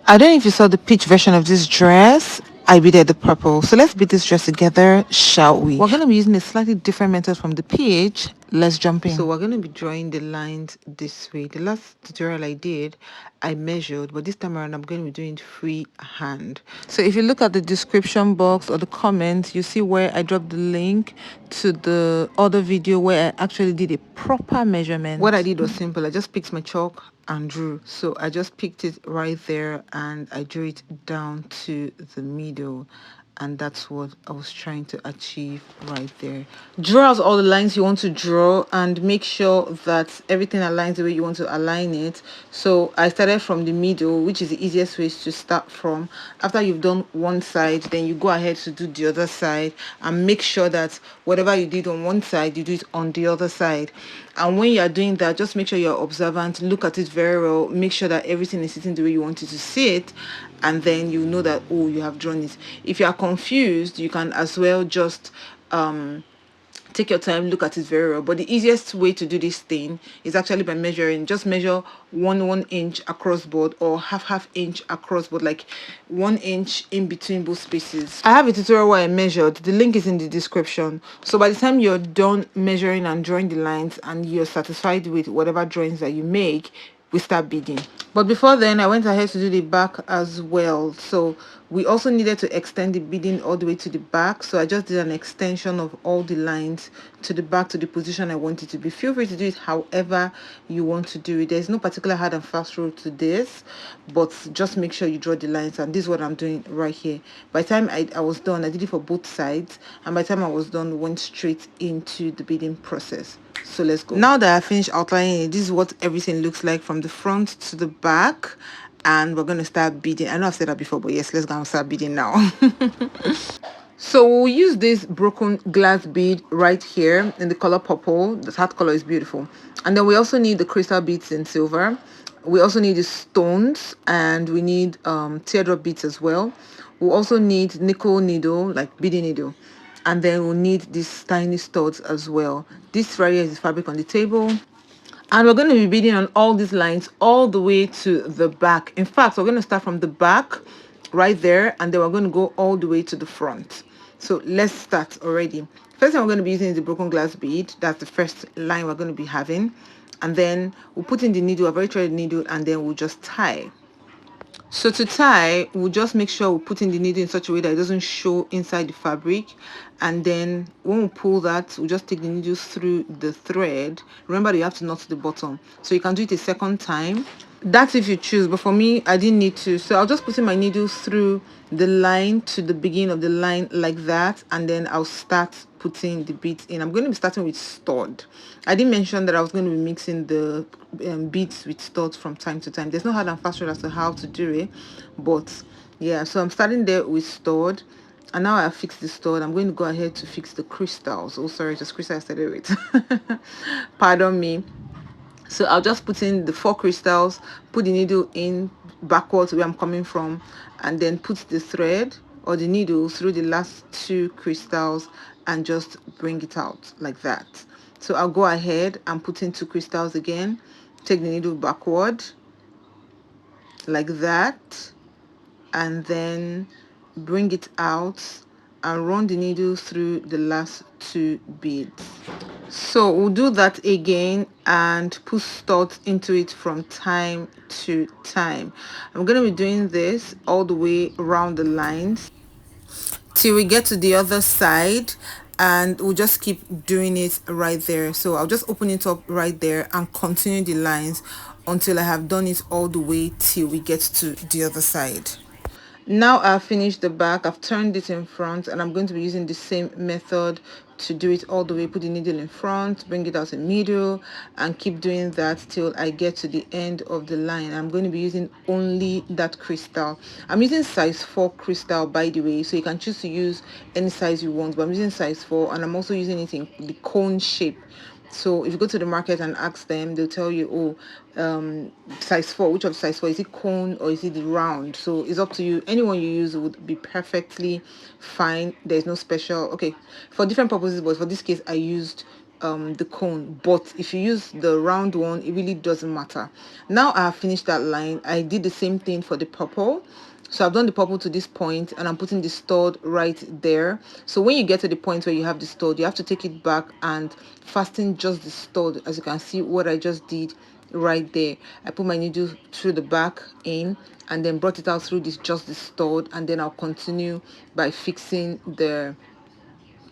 I don't know if you saw the peach version of this dress. I beaded the purple. So let's bead this dress together, shall we? We're going to be using a slightly different method from the peach. Let's jump in. So we're going to be drawing the lines this way. The last tutorial I did, I measured, but this time around I'm going to be doing freehand. So if you look at the description box or the comments, you see where I dropped the link to the other video where I actually did a proper measurement. What I did was simple. I just picked my chalk and drew. So I just picked it right there and I drew it down to the middle, and that's what I was trying to achieve right there. Draw out all the lines you want to draw and make sure that everything aligns the way you want to align it. So I started from the middle, which is the easiest way to start from. After you've done one side, then you go ahead to do the other side and make sure that whatever you did on one side, you do it on the other side. And when you're doing that, just make sure you're observant, look at it very well, make sure that everything is sitting the way you want it to sit, and then you know that, oh, you have drawn it. If you are confused, you can as well just take your time, look at it very well. But the easiest way to do this thing is actually by measuring. Just measure 1 inch across board, or half inch across board, like 1 inch in between both spaces. I have a tutorial where I measured. The link is in the description. So by the time you're done measuring and drawing the lines and you're satisfied with whatever drawings that you make, we start beading. But before then, I went ahead to do the back as well. So we also needed to extend the beading all the way to the back. So I just did an extension of all the lines to the back, to the position I want it to be. Feel free to do it however you want to do it. There's no particular hard and fast rule to this, but just make sure you draw the lines. And this is what I'm doing right here. By the time I was done, I did it for both sides. And by the time I was done, went straight into the beading process. So let's go. Now that I finished outlining it, this is what everything looks like from the front to the back, and we're going to start beading. I know I've said that before, but yes, let's go and start beading now. So we'll use this broken glass bead right here in the color purple. The heart color is beautiful. And then we also need the crystal beads in silver. We also need the stones, and we need teardrop beads as well. We'll also need nickel needle, like beading needle. And then we'll need these tiny studs as well. This right here is the fabric on the table. And we're going to be beading on all these lines all the way to the back. In fact, we're going to start from the back right there, and then we're going to go all the way to the front. So let's start already. First thing we're going to be using is the broken glass bead. That's the first line we're going to be having. And then we'll put in the needle, a very threaded needle, and then we'll just tie. So to tie, we'll just make sure we put in the needle in such a way that it doesn't show inside the fabric. And then when we pull that, we'll just take the needle through the thread. Remember, you have to knot the bottom. So you can do it a second time. That's if you choose, but for me, I didn't need to. So I'll just put in my needle through the line to the beginning of the line like that, and then I'll start putting the beads in. I'm going to be starting with stud. I didn't mention that I was going to be mixing the beads with studs from time to time. There's no hard and fast rule as to how to do it, but yeah, so I'm starting there with stud. And now I fixed the stud, I'm going to go ahead to fix the crystals. Oh, sorry, just crystal I started with. Pardon me. So I'll just put in the 4 crystals, put the needle in backwards where I'm coming from, and then put the thread or the needle through the last 2 crystals and just bring it out like that. So I'll go ahead and put in 2 crystals again, take the needle backward like that, and then bring it out and run the needle through the last 2 beads. So we'll do that again and put studs into it from time to time. I'm going to be doing this all the way around the lines till we get to the other side, and we'll just keep doing it right there. So I'll just open it up right there and continue the lines until I have done it all the way till we get to the other side. Now I've finished the back, I've turned it in front, and I'm going to be using the same method to do it all the way. Put the needle in front, bring it out in middle, and keep doing that till I get to the end of the line. I'm going to be using only that crystal. I'm using size 4 crystal, by the way, so you can choose to use any size you want, but I'm using size 4, and I'm also using it in the cone shape. So if you go to the market and ask them, they'll tell you, oh, size 4, which of size 4, is it cone or is it the round? So it's up to you. Anyone you use would be perfectly fine. There's no special, okay, for different purposes, but for this case I used the cone, but if you use the round one, it really doesn't matter. Now I have finished that line. I did the same thing for the purple. So I've done the purple to this point, and I'm putting the stud right there. So when you get to the point where you have the stud, you have to take it back and fasten just the stud. As you can see what I just did right there, I put my needle through the back in and then brought it out through this just the stud, and then I'll continue by fixing the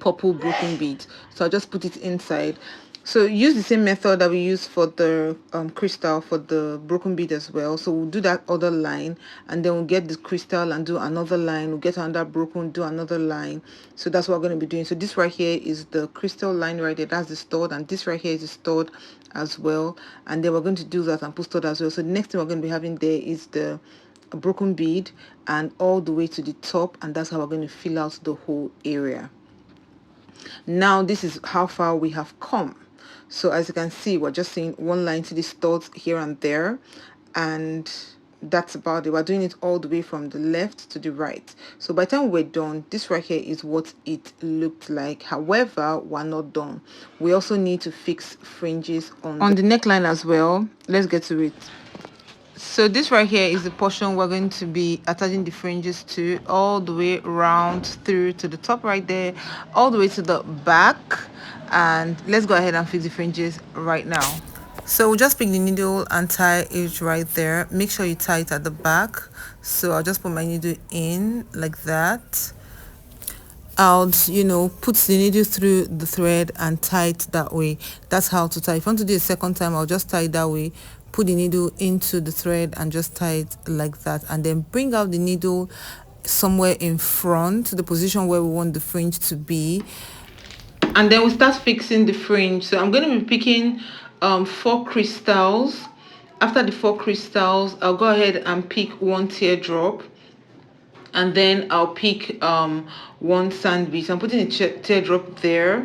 purple broken bead. So I'll just put it inside. So use the same method that we use for the crystal for the broken bead as well. So we'll do that other line, and then we'll get the crystal and do another line. We'll get another broken, do another line. So that's what we're going to be doing. So this right here is the crystal line right there, that's the stud, and this right here is the stud as well. And then we're going to do that and put stud as well. So the next thing we're going to be having there is the broken bead, and all the way to the top, and that's how we're going to fill out the whole area. Now this is how far we have come. So as you can see, we're just seeing one line to the studs here and there, and that's about it. We're doing it all the way from the left to the right. So by the time we're done, this right here is what it looked like. However, we're not done. We also need to fix fringes on the neckline as well. Let's get to it. So this right here is the portion we're going to be attaching the fringes to, all the way around through to the top right there, all the way to the back. And let's go ahead and fix the fringes right now. So we'll just pick the needle and tie it right there. Make sure you tie it at the back. So I'll just put my needle in like that. I'll put the needle through the thread and tie it that way. That's how to tie. If you want to do it a second time, I'll just tie it that way, put the needle into the thread and just tie it like that, and then bring out the needle somewhere in front, the position where we want the fringe to be, and then we start fixing the fringe. So I'm going to be picking 4 crystals. After the 4 crystals, I'll go ahead and pick 1 teardrop, and then I'll pick 1 sand bead. So I'm putting a teardrop there.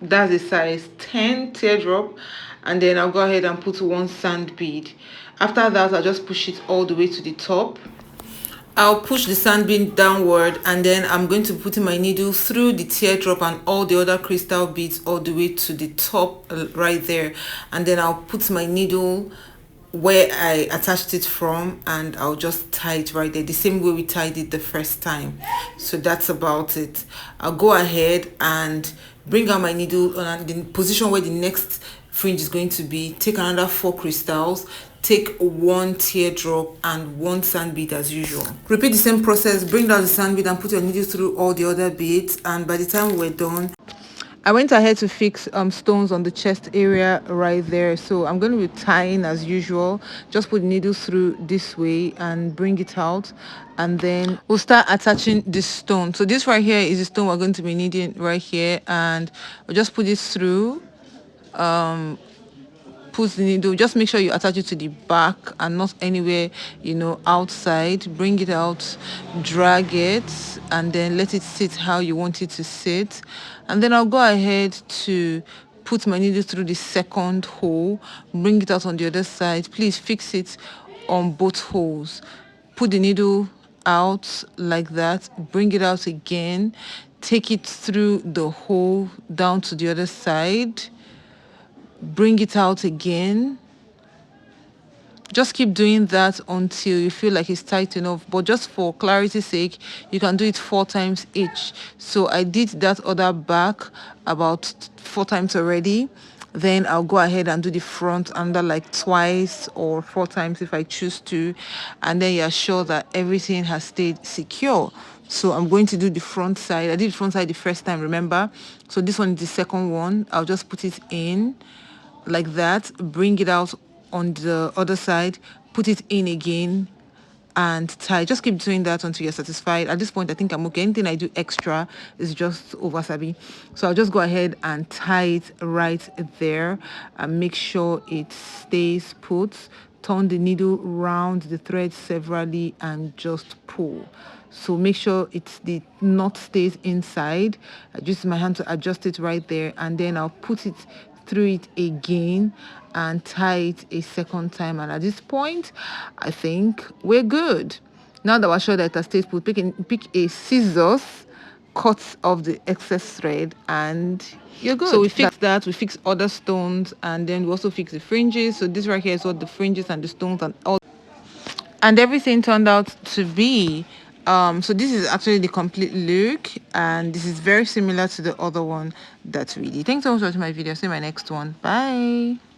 That's a size 10 teardrop, and then I'll go ahead and put 1 sand bead. After that, I'll just push it all the way to the top. I'll push the sand bead downward, and then I'm going to put my needle through the teardrop and all the other crystal beads all the way to the top right there, and then I'll put my needle where I attached it from, and I'll just tie it right there the same way we tied it the first time. So that's about it. I'll go ahead and bring out my needle on the position where the next fringe is going to be. Take another 4 crystals, take 1 teardrop and 1 sand bead as usual. Repeat the same process. Bring down the sand bead and put your needle through all the other beads, and by the time we're done, I went ahead to fix stones on the chest area right there. So I'm going to be tying as usual. Just put the needle through this way and bring it out, and then we'll start attaching this stone. So this right here is the stone we're going to be needing right here, and we'll just put this through. Put the needle, just make sure you attach it to the back and not anywhere outside. Bring it out, drag it, and then let it sit how you want it to sit. And then I'll go ahead to put my needle through the second hole, bring it out on the other side. Please fix it on both holes. Put the needle out like that, bring it out again, take it through the hole down to the other side, bring it out again. Just keep doing that until you feel like it's tight enough, but just for clarity's sake, you can do it 4 times each. So I did that other back about 4 times already. Then I'll go ahead and do the front under like twice or 4 times if I choose to, and then you're sure that everything has stayed secure. So I'm going to do the front side. I did the front side the first time, remember? So this one is the second one. I'll just put it in like that, bring it out on the other side, put it in again, and tie. Just keep doing that until you're satisfied. At this point, I think I'm okay. Anything I do extra is just over sabi. So I'll just go ahead and tie it right there and make sure it stays put. Turn the needle round the thread severally and just pull. So make sure the knot stays inside. I use my hand to adjust it right there, and then I'll put it through it again and tie it a second time. And at this point, I think we're good. Now that we're sure that it has stayed put, pick a scissors, cut off the excess thread and you're good. So we fixed that, we fixed other stones, and then we also fixed the fringes. So this right here is what the fringes and the stones and all, and everything turned out to be. So this is actually the complete look, and this is very similar to the other one that we did. Thanks so much for watching my video. See you in my next one. Bye.